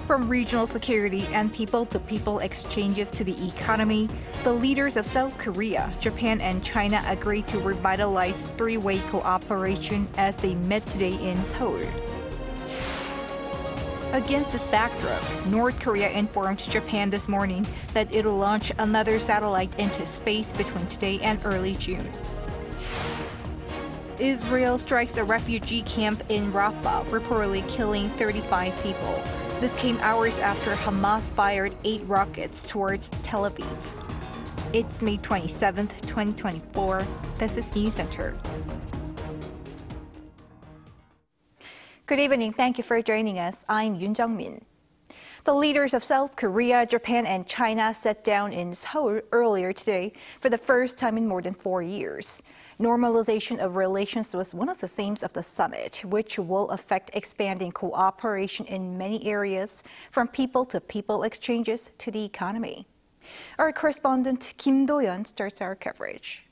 From regional security and people-to-people exchanges to the economy, the leaders of South Korea, Japan, and China agreed to revitalize three-way cooperation as they met today in Seoul. Against this backdrop, North Korea informed Japan this morning that it will launch another satellite into space between today and early June. Israel strikes a refugee camp in Rafah, reportedly killing 35 people. This came hours after Hamas fired 8 rockets towards Tel Aviv. It's May 27, 2024. This is Newscenter. Good evening. Thank you for joining us. I'm Yoon Min. The leaders of South Korea, Japan, and China sat down in Seoul earlier today for the first time in more than 4 years. Normalization of relations was one of the themes of the summit, which will affect expanding cooperation in many areas, from people-to-people exchanges to the economy. Our correspondent Kim Do-yeon starts our coverage.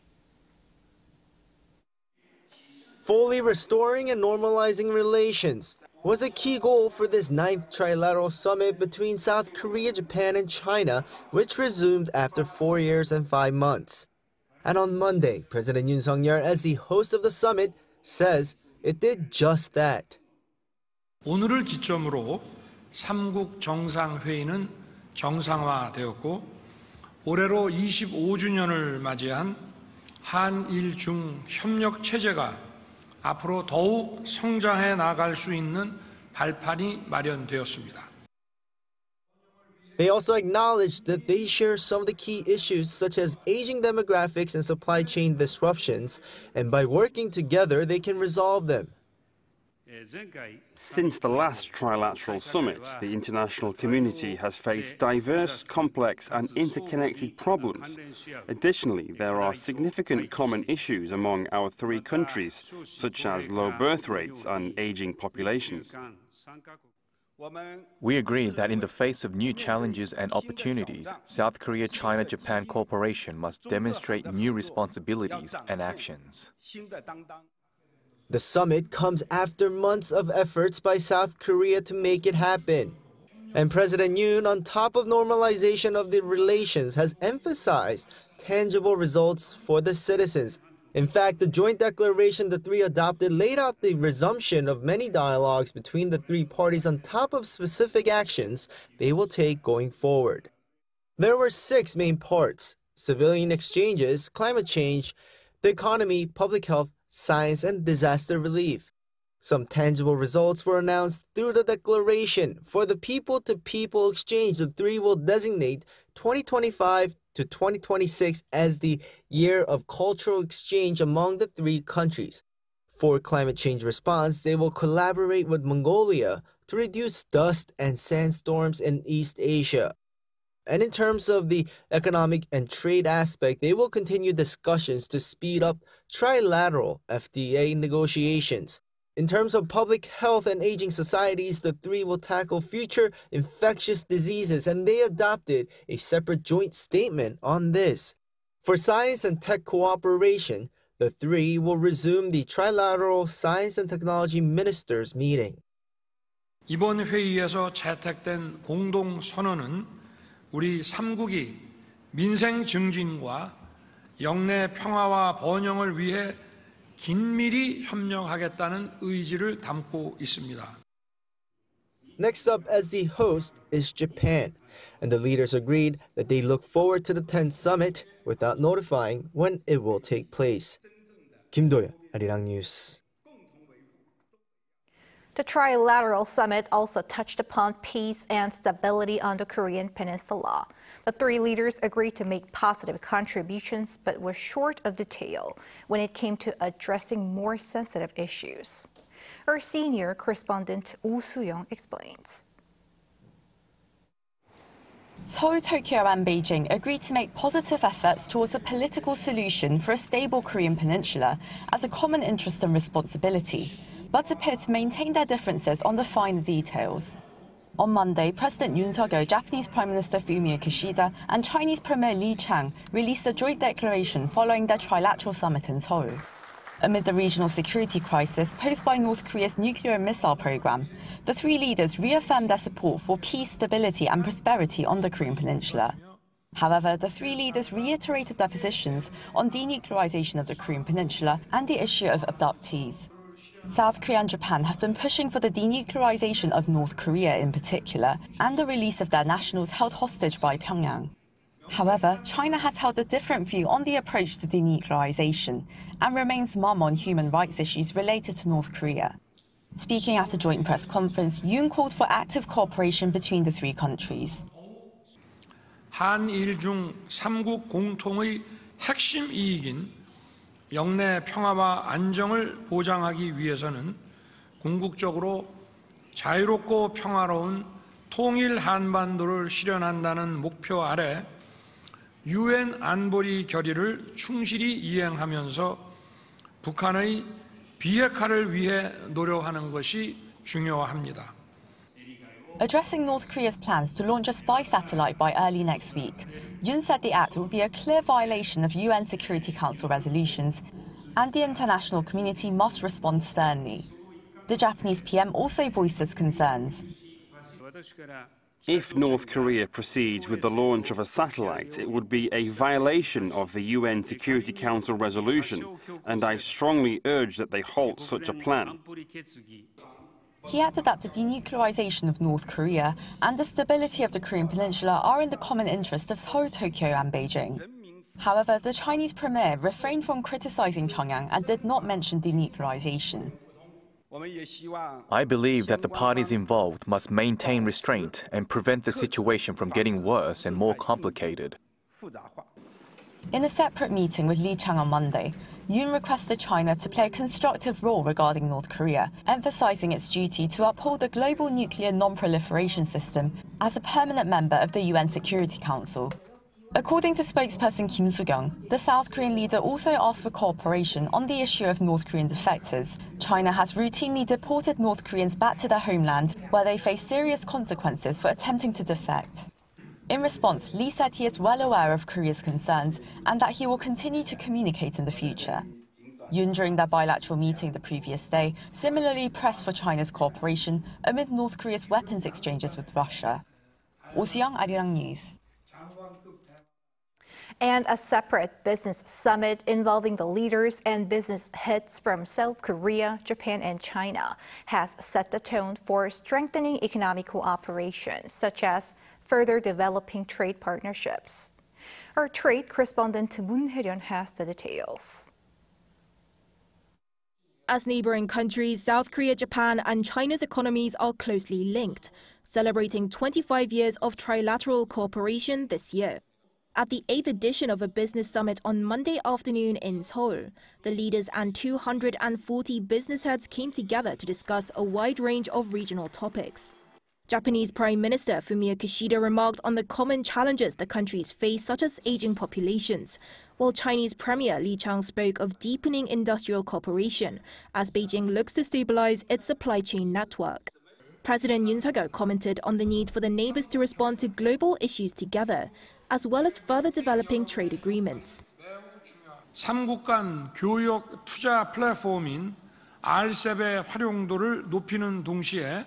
Fully restoring and normalizing relations was a key goal for this 9th trilateral summit between South Korea, Japan, and China, which resumed after 4 years and 5 months. And on Monday, President Yoon, as the host of the summit, says it did just that. 오늘을 기점으로 3국 정상회의는 정상화되었고 올해로 25주년을 맞이한 한일-중 협력 체제가 앞으로 더욱 성장해 나갈 수 있는 발판이 마련되었습니다. They also acknowledged that they share some of the key issues such as aging demographics and supply chain disruptions, and by working together they can resolve them. Since the last trilateral summit, the international community has faced diverse, complex and interconnected problems. Additionally, there are significant common issues among our 3 countries, such as low birth rates and aging populations. We agree that in the face of new challenges and opportunities, South Korea-China-Japan cooperation must demonstrate new responsibilities and actions. The summit comes after months of efforts by South Korea to make it happen. And President Yoon, on top of normalization of the relations, has emphasized tangible results for the citizens. In fact, the joint declaration the 3 adopted laid out the resumption of many dialogues between the 3 parties on top of specific actions they will take going forward. There were 6 main parts: civilian exchanges, climate change, the economy, public health, science, and disaster relief. Some tangible results were announced through the declaration. For the people-to-people exchange, the 3 will designate 2025 to 2026 as the year of cultural exchange among the 3 countries. For climate change response, they will collaborate with Mongolia to reduce dust and sandstorms in East Asia. And in terms of the economic and trade aspect, they will continue discussions to speed up trilateral FTA negotiations. In terms of public health and aging societies, the 3 will tackle future infectious diseases, and they adopted a separate joint statement on this. For science and tech cooperation, the 3 will resume the trilateral science and technology ministers meeting. 이번 회의에서 채택된 공동 선언은 우리 3국이 민생 증진과 영내 평화와 번영을 위해 긴밀히 협력하겠다는 의지를 담고 있습니다. Next up as the host is Japan, and the leaders agreed that they look forward to the 10th summit without notifying when it will take place. Kim Do-yeon, Arirang News. The trilateral summit also touched upon peace and stability on the Korean Peninsula. The 3 leaders agreed to make positive contributions, but were short of detail when it came to addressing more sensitive issues. Our senior correspondent Oh Soo-young explains. Seoul, Tokyo and Beijing agreed to make positive efforts towards a political solution for a stable Korean peninsula as a common interest and responsibility, but appear to maintain their differences on the finer details. On Monday, President Yoon, Japanese Prime Minister Fumio Kishida and Chinese Premier Li Chang released a joint declaration following their trilateral summit in Seoul. Amid the regional security crisis posed by North Korea's nuclear and missile program, the three leaders reaffirmed their support for peace, stability and prosperity on the Korean Peninsula. However, the three leaders reiterated their positions on denuclearization of the Korean Peninsula and the issue of abductees. South Korea and Japan have been pushing for the denuclearization of North Korea in particular and the release of their nationals held hostage by Pyongyang. However, China has held a different view on the approach to denuclearization and remains mum on human rights issues related to North Korea. Speaking at a joint press conference, Yoon called for active cooperation between the three countries. 한일 중 3국 공통의 핵심 이익인 영내 평화와 안정을 보장하기 위해서는 궁극적으로 자유롭고 평화로운 통일 한반도를 실현한다는 목표 아래 UN 안보리 결의를 충실히 이행하면서 북한의 비핵화를 위해 노력하는 것이 중요합니다. Addressing North Korea's plans to launch a spy satellite by early next week, Yoon said the act would be a clear violation of UN Security Council resolutions and the international community must respond sternly. The Japanese PM also voiced his concerns. If North Korea proceeds with the launch of a satellite, it would be a violation of the UN Security Council resolution, and I strongly urge that they halt such a plan. He added that the denuclearization of North Korea and the stability of the Korean Peninsula are in the common interest of Seoul, Tokyo and Beijing. However, the Chinese premier refrained from criticizing Pyongyang and did not mention denuclearization. I believe that the parties involved must maintain restraint and prevent the situation from getting worse and more complicated. In a separate meeting with Lee Chang on Monday, Yoon requested China to play a constructive role regarding North Korea, emphasizing its duty to uphold the global nuclear non-proliferation system as a permanent member of the UN Security Council. According to spokesperson Kim Soo-kyung, the South Korean leader also asked for cooperation on the issue of North Korean defectors. China has routinely deported North Koreans back to their homeland, where they face serious consequences for attempting to defect. In response, Lee said he is well aware of Korea's concerns and that he will continue to communicate in the future. Yoon, during their bilateral meeting the previous day, similarly pressed for China's cooperation amid North Korea's weapons exchanges with Russia. Oh Si-young, Arirang News. And a separate business summit involving the leaders and business heads from South Korea, Japan, and China has set the tone for strengthening economic cooperation, such as further developing trade partnerships. Our trade correspondent Moon Hye-ryun has the details. As neighboring countries, South Korea, Japan, and China's economies are closely linked, celebrating 25 years of trilateral cooperation this year. At the 8th edition of a business summit on Monday afternoon in Seoul, the leaders and 240 business heads came together to discuss a wide range of regional topics. Japanese Prime Minister Fumio Kishida remarked on the common challenges the countries face, such as aging populations, while Chinese Premier Li Qiang spoke of deepening industrial cooperation as Beijing looks to stabilize its supply chain network. President Yoon Suk-yeol commented on the need for the neighbors to respond to global issues together, as well as further developing trade agreements. 3국 간 교역 투자 플랫폼인 RCEP의 활용도를 높이는 동시에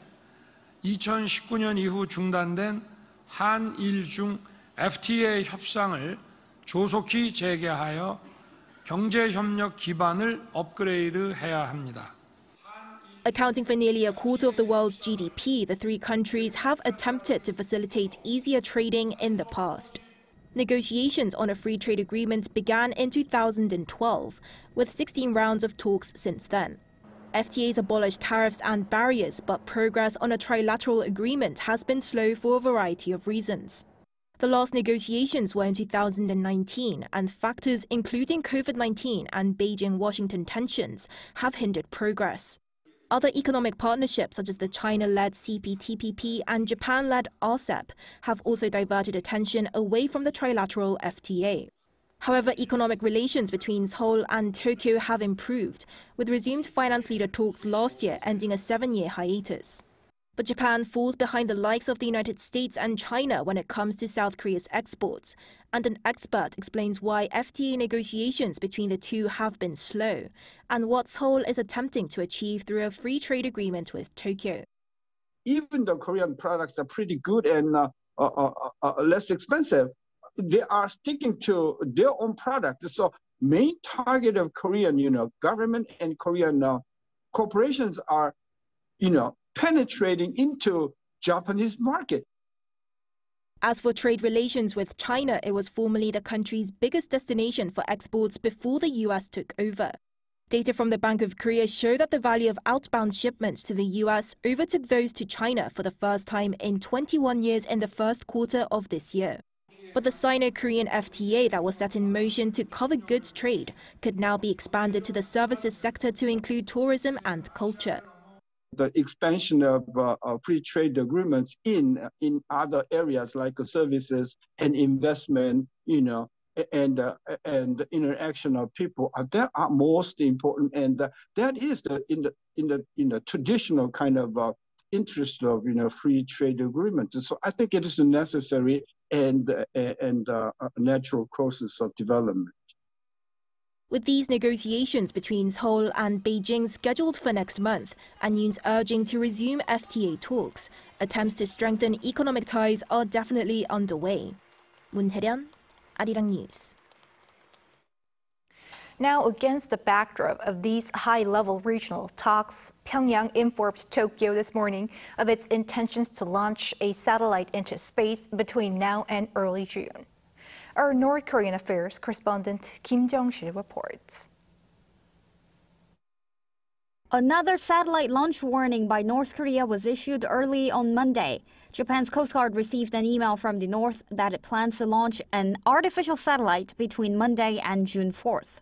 2019년 이후 중단된 한일 중 FTA 협상을 조속히 재개하여 경제 협력 기반을 업그레이드해야 합니다. Accounting for nearly a quarter of the world's GDP, the three countries have attempted to facilitate easier trading in the past. Negotiations on a free trade agreement began in 2012, with 16 rounds of talks since then. FTAs abolished tariffs and barriers, but progress on a trilateral agreement has been slow for a variety of reasons. The last negotiations were in 2019, and factors including COVID-19 and Beijing-Washington tensions have hindered progress. Other economic partnerships, such as the China-led CPTPP and Japan-led RCEP, have also diverted attention away from the trilateral FTA. However, economic relations between Seoul and Tokyo have improved, with resumed finance leader talks last year ending a 7-year hiatus. But Japan falls behind the likes of the United States and China when it comes to South Korea's exports. And an expert explains why FTA negotiations between the two have been slow, and what Seoul is attempting to achieve through a free trade agreement with Tokyo. Even though Korean products are pretty good and less expensive, they are sticking to their own product. So main target of Korean, government and Korean corporations are, penetrating into Japanese market. As for trade relations with China, it was formerly the country's biggest destination for exports before the US took over. Data from the Bank of Korea show that the value of outbound shipments to the US overtook those to China for the first time in 21 years in the first quarter of this year. But the Sino-Korean FTA that was set in motion to cover goods trade could now be expanded to the services sector to include tourism and culture. The expansion of free trade agreements in other areas like services and investment, and interaction of people that are most important, and that is in the traditional kind of interest of free trade agreements. So I think it is a necessary and a natural process of development. With these negotiations between Seoul and Beijing scheduled for next month, and Yoon's urging to resume FTA talks, attempts to strengthen economic ties are definitely underway. Moon Hae-ryun, Arirang News. Now, against the backdrop of these high-level regional talks, Pyongyang informed Tokyo this morning of its intentions to launch a satellite into space between now and early June. Our North Korean affairs correspondent Kim Jong-sil reports. Another satellite launch warning by North Korea was issued early on Monday. Japan's Coast Guard received an email from the North that it plans to launch an artificial satellite between Monday and June 4th.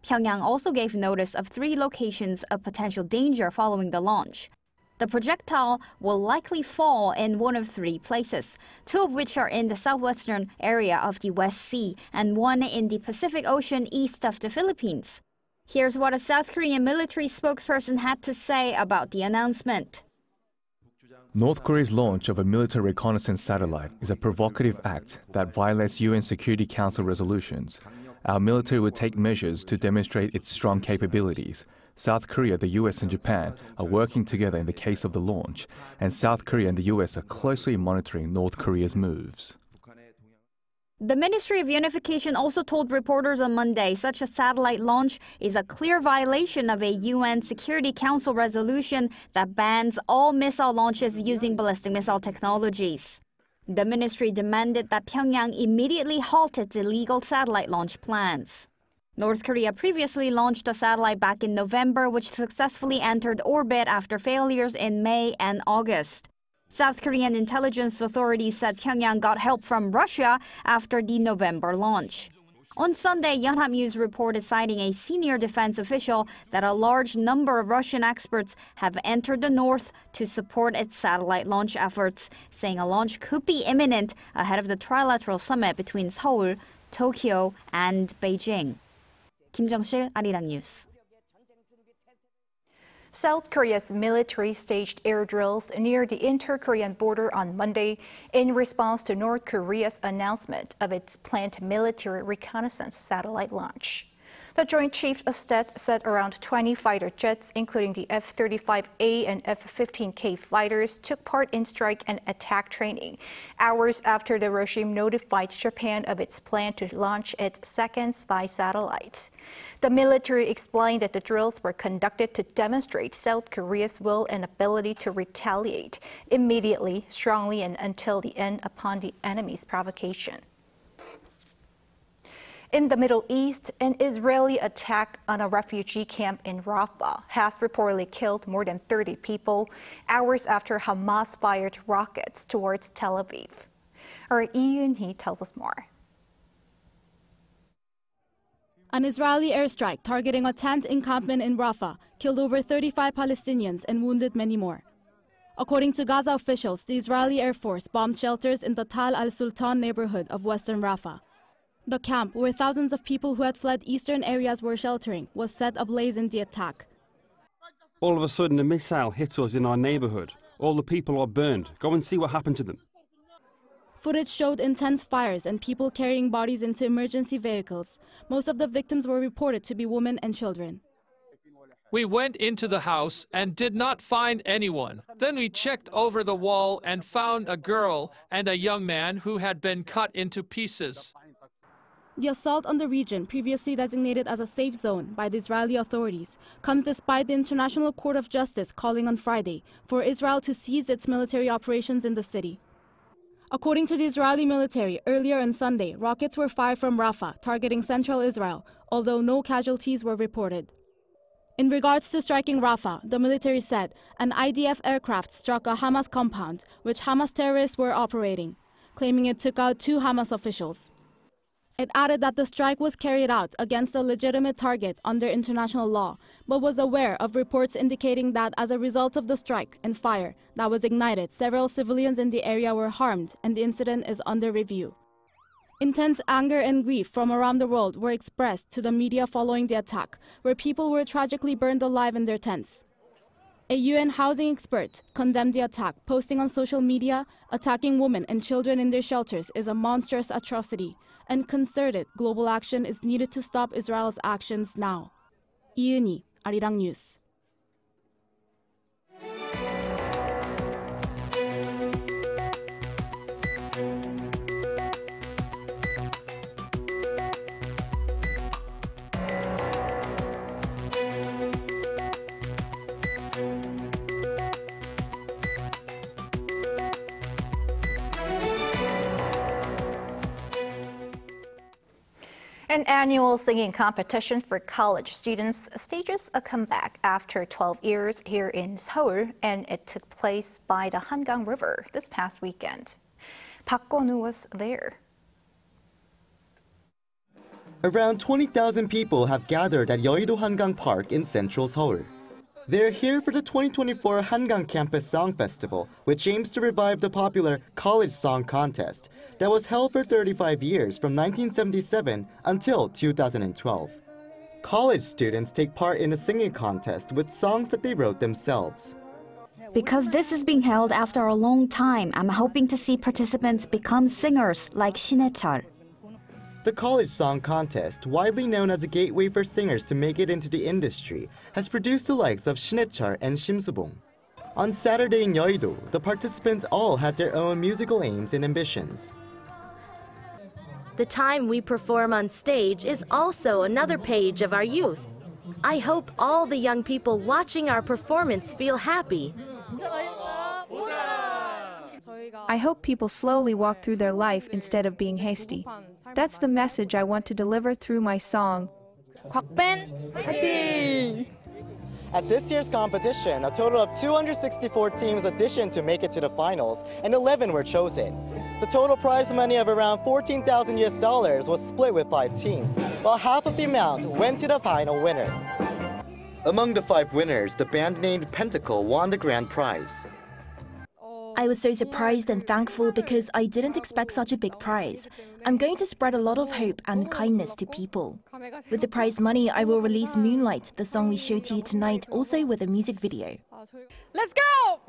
Pyongyang also gave notice of 3 locations of potential danger following the launch. The projectile will likely fall in one of 3 places, 2 of which are in the southwestern area of the West Sea and 1 in the Pacific Ocean east of the Philippines. Here's what a South Korean military spokesperson had to say about the announcement. North Korea's launch of a military reconnaissance satellite is a provocative act that violates UN Security Council resolutions. Our military will take measures to demonstrate its strong capabilities. South Korea, the US and Japan are working together in the case of the launch, and South Korea and the US are closely monitoring North Korea's moves. The Ministry of Unification also told reporters on Monday such a satellite launch is a clear violation of a UN Security Council resolution that bans all missile launches using ballistic missile technologies. The ministry demanded that Pyongyang immediately halt its illegal satellite launch plans. North Korea previously launched a satellite back in November, which successfully entered orbit after failures in May and August. South Korean intelligence authorities said Pyongyang got help from Russia after the November launch. On Sunday, Yonhap News reported citing a senior defense official that a large number of Russian experts have entered the north to support its satellite launch efforts, saying a launch could be imminent ahead of the trilateral summit between Seoul, Tokyo, and Beijing. Kim Jong-sil, Arirang News. South Korea's military staged air drills near the inter-Korean border on Monday in response to North Korea's announcement of its planned military reconnaissance satellite launch. The Joint Chiefs of Staff said around 20 fighter jets, including the F-35A and F-15K fighters, took part in strike and attack training, hours after the regime notified Japan of its plan to launch its second spy satellite. The military explained that the drills were conducted to demonstrate South Korea's will and ability to retaliate immediately, strongly, and until the end upon the enemy's provocation. In the Middle East, an Israeli attack on a refugee camp in Rafah has reportedly killed more than 30 people, hours after Hamas fired rockets towards Tel Aviv. Our Yoon tells us more. An Israeli airstrike targeting a tent encampment in Rafah killed over 35 Palestinians and wounded many more. According to Gaza officials, the Israeli Air Force bombed shelters in the Tal al-Sultan neighborhood of western Rafah. The camp, where thousands of people who had fled eastern areas were sheltering, was set ablaze in the attack. All of a sudden, a missile hit us in our neighborhood. All the people are burned. Go and see what happened to them. Footage showed intense fires and people carrying bodies into emergency vehicles. Most of the victims were reported to be women and children. We went into the house and did not find anyone. Then we checked over the wall and found a girl and a young man who had been cut into pieces. The assault on the region, previously designated as a safe zone by the Israeli authorities, comes despite the International Court of Justice calling on Friday for Israel to cease its military operations in the city. According to the Israeli military, earlier on Sunday, rockets were fired from Rafah, targeting central Israel, although no casualties were reported. In regards to striking Rafah, the military said an IDF aircraft struck a Hamas compound, which Hamas terrorists were operating, claiming it took out 2 Hamas officials. It added that the strike was carried out against a legitimate target under international law, but was aware of reports indicating that as a result of the strike and fire that was ignited, several civilians in the area were harmed, and the incident is under review. Intense anger and grief from around the world were expressed to the media following the attack, where people were tragically burned alive in their tents. A UN housing expert condemned the attack, posting on social media, "Attacking women and children in their shelters is a monstrous atrocity, and concerted global action is needed to stop Israel's actions now." Yoon, Arirang News. An annual singing competition for college students stages a comeback after 12 years here in Seoul, and it took place by the Hangang River this past weekend. Park Kwon-woo was there. Around 20,000 people have gathered at Yeouido Hangang Park in central Seoul. They're here for the 2024 Hangang Campus Song Festival, which aims to revive the popular college song contest that was held for 35 years from 1977 until 2012. College students take part in a singing contest with songs that they wrote themselves. Because this is being held after a long time, I'm hoping to see participants become singers like Shinechal. The college song contest, widely known as a gateway for singers to make it into the industry, has produced the likes of Shinechal and Shimsubong. On Saturday in Yeouido, the participants all had their own musical aims and ambitions. The time we perform on stage is also another page of our youth. I hope all the young people watching our performance feel happy. I hope people slowly walk through their life instead of being hasty. That's the message I want to deliver through my song. At this year's competition, a total of 264 teams auditioned to make it to the finals, and 11 were chosen. The total prize money of around $14,000 was split with 5 teams, while half of the amount went to the final winner. Among the 5 winners, the band named Pentacle won the grand prize. I was so surprised and thankful because I didn't expect such a big prize. I'm going to spread a lot of hope and kindness to people. With the prize money, I will release Moonlight, the song we show to you tonight, also with a music video. Let's go!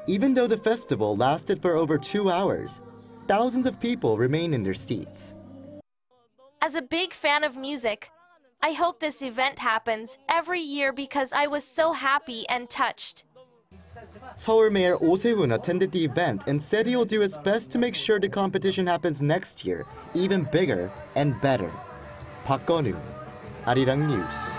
Even though the festival lasted for over 2 hours, thousands of people remained in their seats. As a big fan of music, I hope this event happens every year because I was so happy and touched. Seoul Mayor Oh Se-hoon attended the event and said he will do his best to make sure the competition happens next year, even bigger and better. Park Kwon-woo, Arirang News.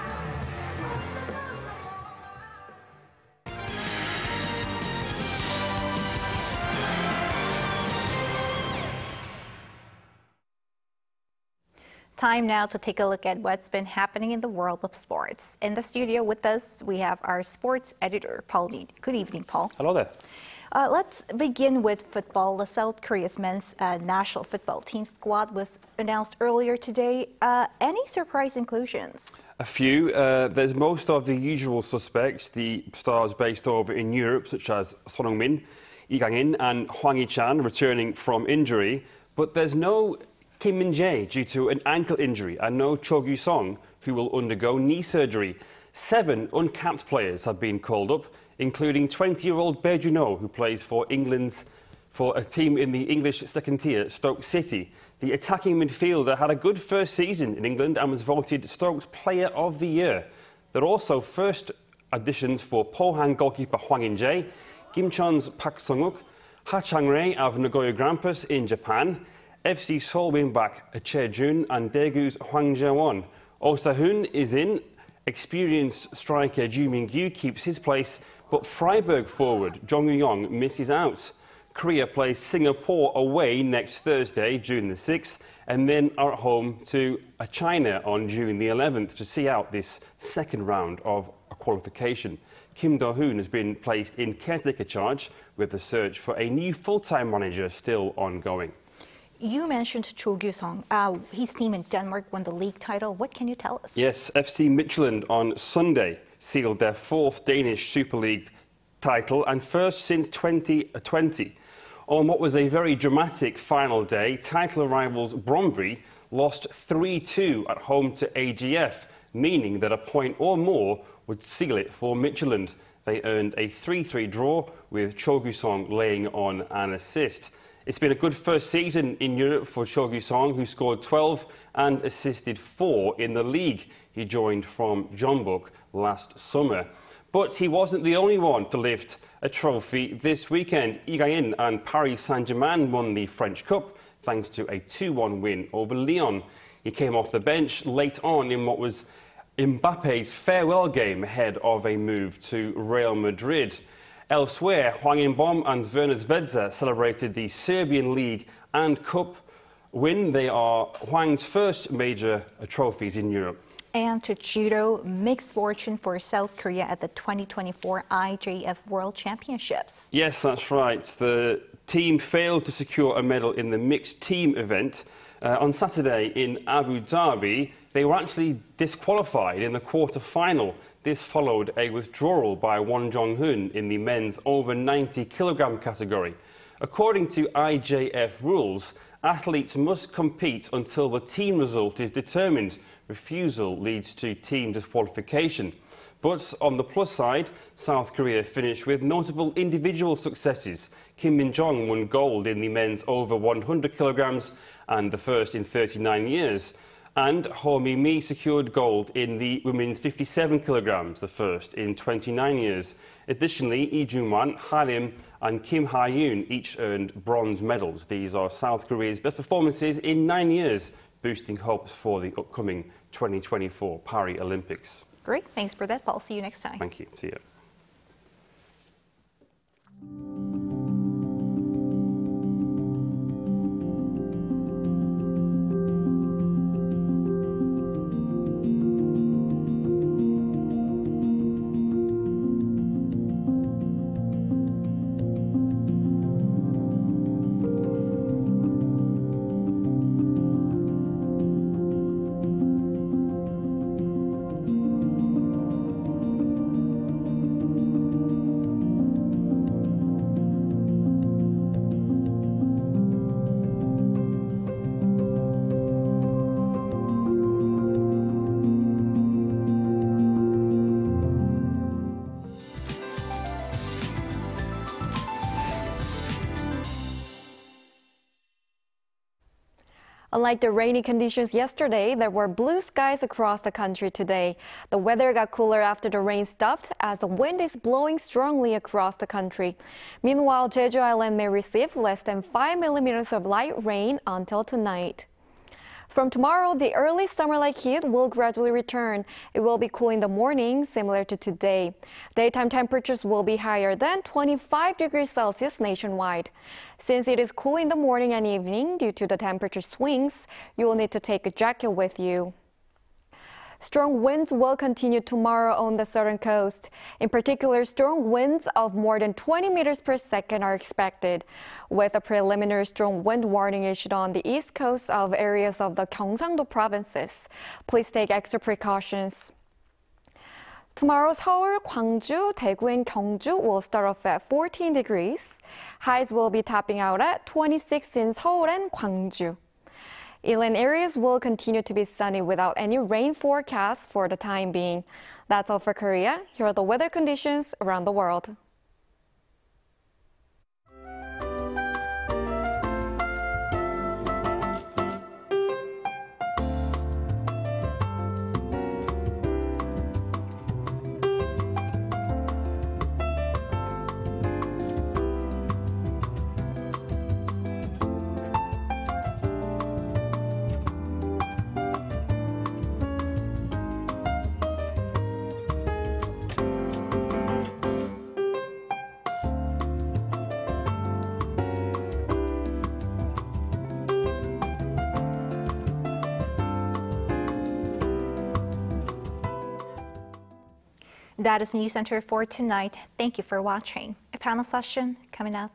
Time now to take a look at what's been happening in the world of sports. In the studio with us, we have our sports editor, Paul Lee. Good evening, Paul. Hello there. Let's begin with football. The South Korea's men's national football team squad was announced earlier today. Any surprise inclusions? A few. There's most of the usual suspects, the stars based over in Europe, such as Son Heung-min, Lee Kang-in and Hwang Hee-chan returning from injury. But there's no Kim Min-jae due to an ankle injury, and no Cho Gyu-song, who will undergo knee surgery. 7 uncapped players have been called up, including 20-year-old Bae Juno, who plays for a team in the English second tier, Stoke City. The attacking midfielder had a good first season in England and was voted Stoke's Player of the Year. There are also first additions for Pohang goalkeeper Hwang In-jae, Kimcheon's Park Sung-uk, Ha Chang-rae of Nagoya Grampus in Japan, FC Seoul wing-back Choi-jun and Daegu's Hwang Jae-won. Oh Sa-hoon is in. Experienced striker Ju Min-gyu keeps his place, but Freiburg forward Jong Eun-yong misses out. Korea plays Singapore away next Thursday, June the 6th, and then are at home to China on June the 11th to see out this second round of a qualification. Kim Do-hoon has been placed in caretaker charge, with the search for a new full-time manager still ongoing. You mentioned Cho Gyu-sung. His team in Denmark won the league title. What can you tell us? Yes, FC Midtjylland on Sunday sealed their fourth Danish Super League title and first since 2020. On what was a very dramatic final day, title rivals Brøndby lost 3-2 at home to AGF, meaning that a point or more would seal it for Midtjylland. They earned a 3-3 draw, with Cho Gyu-sung laying on an assist. It's been a good first season in Europe for Cho Gyu-sung, who scored 12 and assisted 4 in the league. He joined from Jeonbuk last summer. But he wasn't the only one to lift a trophy this weekend. Lee Ga-in and Paris Saint-Germain won the French Cup thanks to a 2-1 win over Lyon. He came off the bench late on in what was Mbappe's farewell game ahead of a move to Real Madrid. Elsewhere, Hwang In-bom and Werner Zvezda celebrated the Serbian League and Cup win. They are Hwang's first major trophies in Europe. And to judo, mixed fortune for South Korea at the 2024 IJF World Championships. Yes, that's right. The team failed to secure a medal in the mixed team event. On Saturday in Abu Dhabi, they were actually disqualified in the quarter-final. This followed a withdrawal by Won Jong-hoon in the men's over 90-kilogram category. According to IJF rules, athletes must compete until the team result is determined. Refusal leads to team disqualification. But on the plus side, South Korea finished with notable individual successes. Kim Min-jong won gold in the men's over 100 kilograms, and the first in 39 years. And Ho Mi-mi secured gold in the women's 57 kilograms, the first in 29 years. Additionally, Lee Jung-wan, Ha Lim and Kim Ha-yoon each earned bronze medals. These are South Korea's best performances in 9 years, boosting hopes for the upcoming 2024 Paris Olympics. Great. Thanks for that, Paul. See you next time. Thank you. See you. Unlike the rainy conditions yesterday, there were blue skies across the country today. The weather got cooler after the rain stopped, as the wind is blowing strongly across the country. Meanwhile, Jeju Island may receive less than 5 millimeters of light rain until tonight. From tomorrow, the early summer-like heat will gradually return. It will be cool in the morning, similar to today. Daytime temperatures will be higher than 25 degrees Celsius nationwide. Since it is cool in the morning and evening due to the temperature swings, you will need to take a jacket with you. Strong winds will continue tomorrow on the southern coast. In particular, strong winds of more than 20 meters per second are expected, with a preliminary strong wind warning issued on the east coast of areas of the Gyeongsangdo provinces. Please take extra precautions. Tomorrow, Seoul, Gwangju, Daegu, and Gyeongju will start off at 14 degrees. Highs will be topping out at 26 in Seoul and Gwangju. Inland areas will continue to be sunny without any rain forecast for the time being. That's all for Korea. Here are the weather conditions around the world. That is Newscenter for tonight. Thank you for watching. A panel session coming up.